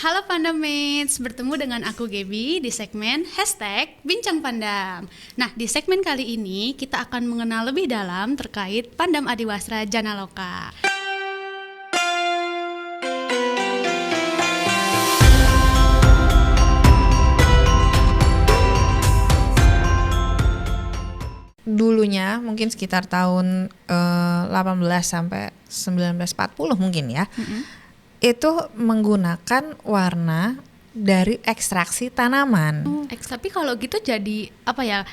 Halo Pandamates, bertemu dengan aku Gaby di segmen #Bincang Pandam. Nah, di segmen kali ini kita akan mengenal lebih dalam terkait Pandam Adiwastra Janaloka. Dulunya mungkin sekitar tahun 18 sampai 1940 mungkin ya. Itu menggunakan warna dari ekstraksi tanaman. Tapi kalau gitu jadi apa ya?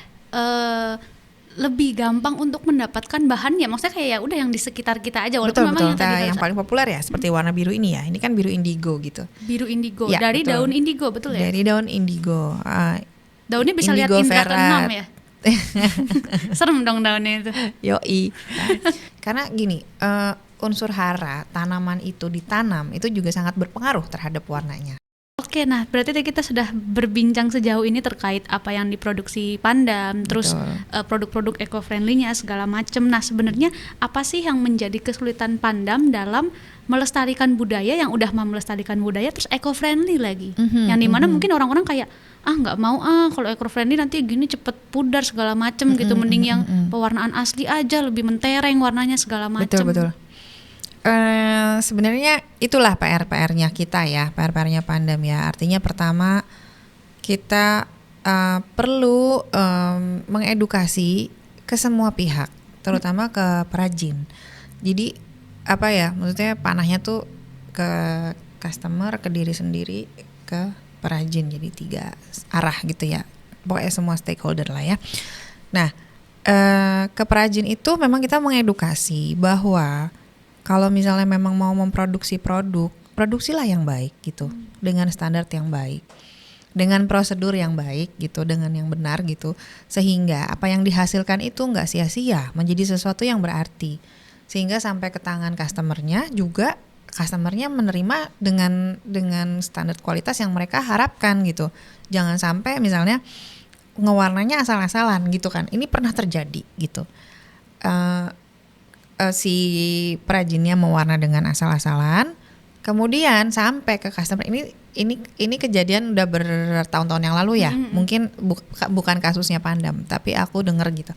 Lebih gampang untuk mendapatkan bahannya. Maksudnya kayak ya udah yang di sekitar kita aja. Walaupun memang Betul. Yang paling populer ya seperti warna biru ini ya. Ini kan biru indigo gitu. Biru indigo Ya, dari betul. daun indigo, betul ya? Dari daun indigo. Daunnya bisa lihat Indigo indra keenam Ferrat. ya. Serem dong daunnya itu. Yoi. Karena gini, unsur hara tanaman itu ditanam itu juga sangat berpengaruh terhadap warnanya. Oke, nah berarti tadi kita sudah berbincang sejauh ini terkait apa yang diproduksi Pandam, terus produk-produk eco-friendly-nya segala macam. Nah, sebenarnya apa sih yang menjadi kesulitan Pandam dalam melestarikan budaya yang udah mau melestarikan budaya terus eco-friendly lagi? Yang dimana mungkin orang-orang kayak nggak mau kalau eco-friendly nanti gini cepet pudar segala macam gitu. Mending yang pewarnaan asli aja lebih mentereng warnanya segala macam. Betul. Sebenarnya itulah PR-nya kita ya, PR-nya Pandam ya. Artinya pertama kita perlu mengedukasi ke semua pihak, terutama ke perajin. Jadi apa ya, maksudnya panahnya tuh ke customer, ke diri sendiri, ke perajin. Jadi 3 arah gitu ya. Pokoknya semua stakeholder lah ya. Nah, ke perajin itu memang kita mengedukasi bahwa kalau misalnya memang mau memproduksi produk, produksilah yang baik gitu, dengan standar yang baik, dengan prosedur yang baik gitu, dengan yang benar gitu, sehingga apa yang dihasilkan itu nggak sia-sia, menjadi sesuatu yang berarti, sehingga sampai ke tangan customernya juga, customernya menerima dengan standar kualitas yang mereka harapkan gitu. Jangan sampai misalnya ngewarnanya asal-asalan gitu kan, ini pernah terjadi gitu. Si perajinnya mewarna dengan asal-asalan, kemudian sampai ke customer. Ini kejadian udah bertahun-tahun yang lalu ya. Mungkin bukan kasusnya Pandam, tapi aku denger gitu.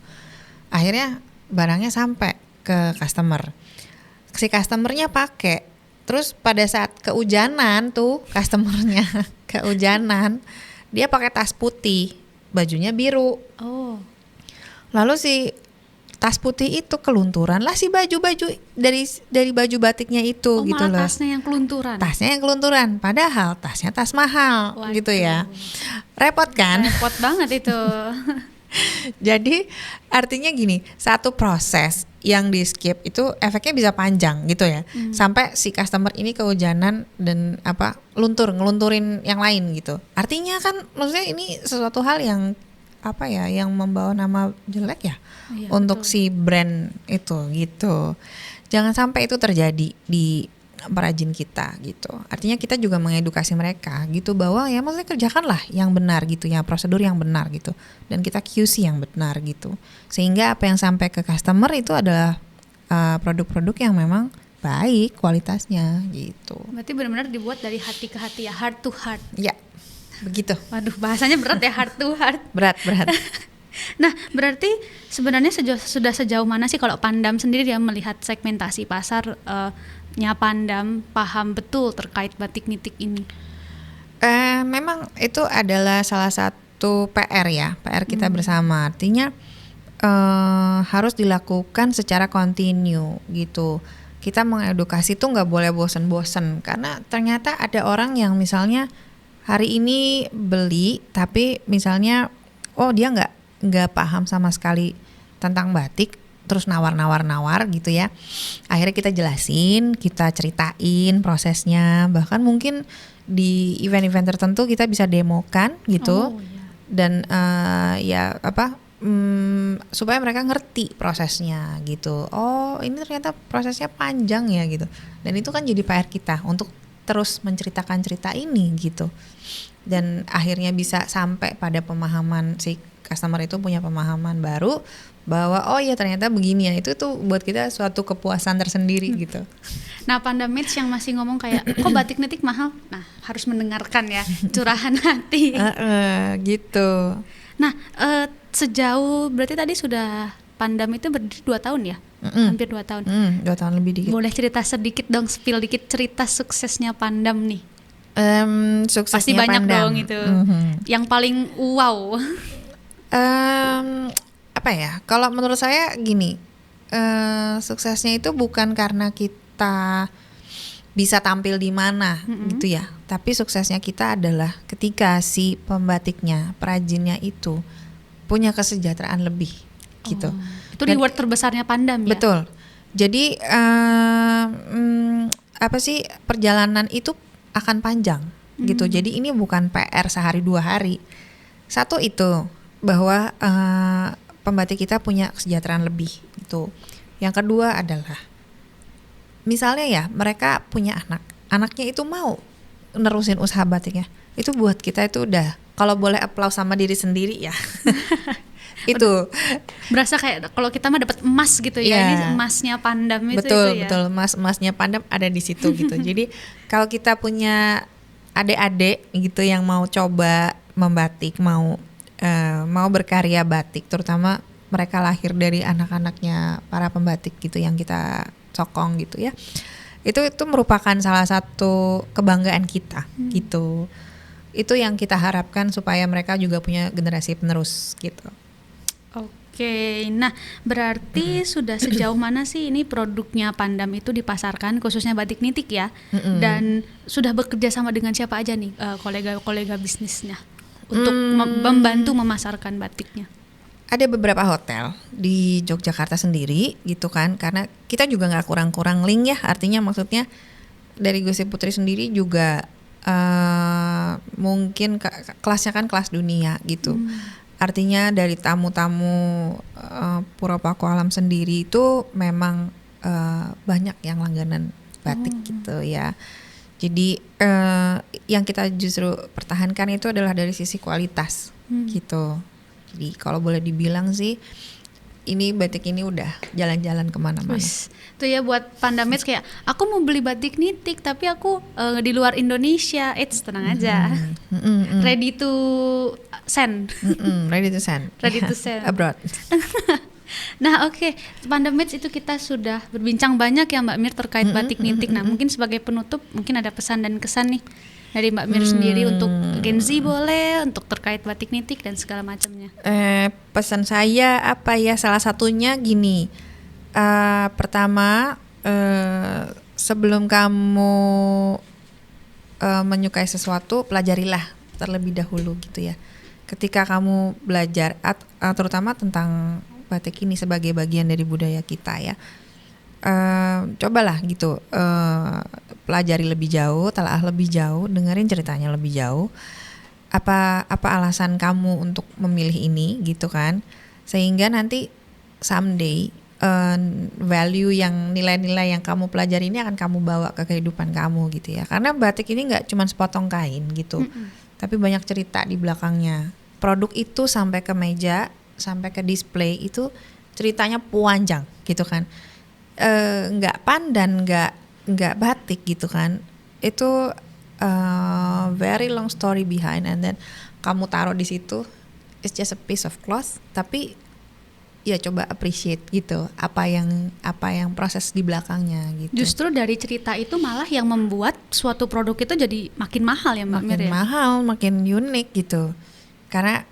Akhirnya barangnya sampai ke customer. Si customernya pakai, terus pada saat kehujanan tuh customernya kehujanan, dia pakai tas putih, bajunya biru. Lalu si tas putih itu kelunturan lah si baju-baju dari baju batiknya itu gitu loh. Tasnya yang kelunturan. Tasnya yang kelunturan, padahal tasnya tas mahal. Waduh. Gitu ya. Repot kan? Repot banget itu. Jadi artinya gini, satu proses yang di skip itu efeknya bisa panjang gitu ya. Sampai si customer ini kehujanan dan ngelunturin yang lain gitu. Artinya kan maksudnya ini sesuatu hal yang yang membawa nama jelek ya, untuk betul. Si brand itu gitu. Jangan sampai itu terjadi di perajin kita gitu. Artinya kita juga mengedukasi mereka gitu bahwa ya maksudnya kerjakanlah yang benar gitu ya, prosedur yang benar gitu, dan kita QC yang benar gitu, sehingga apa yang sampai ke customer itu adalah produk-produk yang memang baik kualitasnya gitu. Berarti benar-benar dibuat dari hati ke hati ya, heart to heart. Ya. Begitu. Waduh, bahasanya berat ya, heart to heart. Berat. Nah, berarti sebenarnya sudah sejauh mana sih kalau Pandam sendiri dia melihat segmentasi pasarnya Pandam paham betul terkait batik nitik ini? Memang itu adalah salah satu PR ya, PR kita bersama. Artinya harus dilakukan secara kontinu gitu. Kita mengedukasi tuh nggak boleh bosen-bosen, karena ternyata ada orang yang misalnya hari ini beli tapi misalnya dia nggak paham sama sekali tentang batik, terus nawar gitu ya. Akhirnya kita jelasin, kita ceritain prosesnya, bahkan mungkin di event-event tertentu kita bisa demokan gitu. Dan supaya mereka ngerti prosesnya gitu. Ini ternyata prosesnya panjang ya gitu. Dan itu kan jadi PR kita untuk terus menceritakan cerita ini gitu, dan akhirnya bisa sampai pada pemahaman si customer itu punya pemahaman baru bahwa oh ya ternyata begini ya, itu tuh buat kita suatu kepuasan tersendiri gitu. Nah, Pandamits yang masih ngomong kayak kok batik nitik mahal, nah harus mendengarkan ya curahan hati. Gitu. Nah, sejauh berarti tadi sudah Pandam itu berdiri 2 tahun ya? Hampir 2 tahun. 2 tahun lebih dikit. Boleh cerita sedikit dong, spill dikit cerita suksesnya Pandam nih. Suksesnya Pasti banyak Pandam. dong itu. Yang paling wow. Apa ya? Kalau menurut saya gini, suksesnya itu bukan karena kita bisa tampil di mana gitu ya. Tapi suksesnya kita adalah ketika si pembatiknya, perajinnya itu punya kesejahteraan lebih gitu. Itu reward terbesarnya Pandam ya? Betul. Jadi apa sih, perjalanan itu akan panjang gitu. Jadi ini bukan PR sehari 2 hari. Satu itu bahwa pembatik kita punya kesejahteraan lebih gitu. Yang kedua adalah misalnya ya mereka punya anak, anaknya itu mau nerusin usaha batiknya, itu buat kita itu udah, kalau boleh aplaus sama diri sendiri ya. Itu berasa kayak kalau kita mah dapat emas gitu ya. Ini emasnya Pandam itu ya. Betul, emasnya Pandam ada di situ gitu. Jadi kalau kita punya adik-adik gitu yang mau coba membatik, mau berkarya batik, terutama mereka lahir dari anak-anaknya para pembatik gitu yang kita sokong gitu ya. Itu merupakan salah satu kebanggaan kita gitu. Itu yang kita harapkan supaya mereka juga punya generasi penerus gitu. Oke, nah berarti sudah sejauh mana sih ini produknya Pandam itu dipasarkan, khususnya batik nitik ya? Dan sudah bekerja sama dengan siapa aja nih kolega-kolega bisnisnya untuk membantu memasarkan batiknya? Ada beberapa hotel di Yogyakarta sendiri gitu kan, karena kita juga nggak kurang-kurang link ya, artinya maksudnya dari Gusti Putri sendiri juga mungkin kelasnya kan kelas dunia gitu. Artinya dari tamu-tamu Pura Pakualam sendiri itu memang banyak yang langganan batik gitu ya. Jadi yang kita justru pertahankan itu adalah dari sisi kualitas gitu. Jadi kalau boleh dibilang sih ini batik ini udah jalan-jalan kemana-mana. Tuh ya buat Pandamits kayak aku mau beli batik nitik tapi aku di luar Indonesia, tenang aja. Ready to send. Ready to send. Ready to send. Abroad. Nah oke, Pandamits itu kita sudah berbincang banyak ya Mbak Mir terkait batik nitik. Nah mungkin sebagai penutup mungkin ada pesan dan kesan nih dari Mbak Mir sendiri untuk Gen Z boleh, untuk terkait batik nitik dan segala macamnya. Pesan saya apa ya, salah satunya gini, pertama sebelum kamu menyukai sesuatu, pelajarilah terlebih dahulu gitu ya. Ketika kamu belajar terutama tentang batik ini sebagai bagian dari budaya kita ya, cobalah gitu, pelajari lebih jauh, telaah lebih jauh, dengerin ceritanya lebih jauh. Apa alasan kamu untuk memilih ini gitu kan, sehingga nanti someday value yang nilai-nilai yang kamu pelajari ini akan kamu bawa ke kehidupan kamu gitu ya. Karena batik ini nggak cuma sepotong kain gitu, tapi banyak cerita di belakangnya. Produk itu sampai ke meja, sampai ke display itu ceritanya panjang gitu kan. Nggak pandan, nggak batik gitu kan. Itu very long story behind, and then kamu taruh di situ, it's just a piece of cloth, tapi ya coba appreciate gitu apa yang proses di belakangnya gitu. Justru dari cerita itu malah yang membuat suatu produk itu jadi makin mahal ya Mbak Mir ya? Makin mahal, makin unik gitu, karena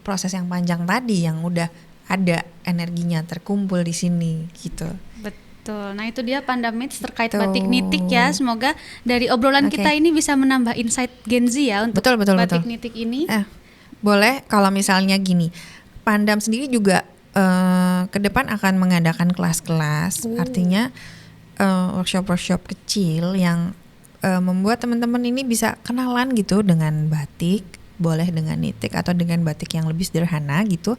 proses yang panjang tadi yang udah ada energinya terkumpul di sini gitu. Betul. Nah itu dia Pandamits terkait batik nitik ya. Semoga dari obrolan kita ini bisa menambah insight Gen Z ya untuk batik nitik ini. Boleh kalau misalnya gini, Pandam sendiri juga ke depan akan mengadakan kelas-kelas, artinya workshop-workshop kecil yang membuat teman-teman ini bisa kenalan gitu dengan batik, boleh dengan nitik atau dengan batik yang lebih sederhana gitu.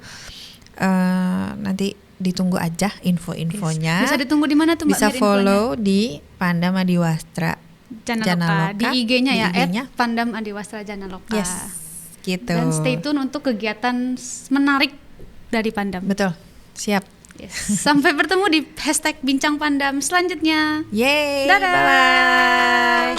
Nanti ditunggu aja info-infonya. Bisa ditunggu di mana tuh Mbak? Bisa follow di Pandam Adiwastra Janaloka di IG-nya ya, @Pandam Adiwastra Janaloka. Yes, gitu. Dan stay tune untuk kegiatan menarik dari Pandam. Betul. Siap. Yes. Sampai bertemu di #bincang pandam selanjutnya. Yeay. Dadah. Bye-bye.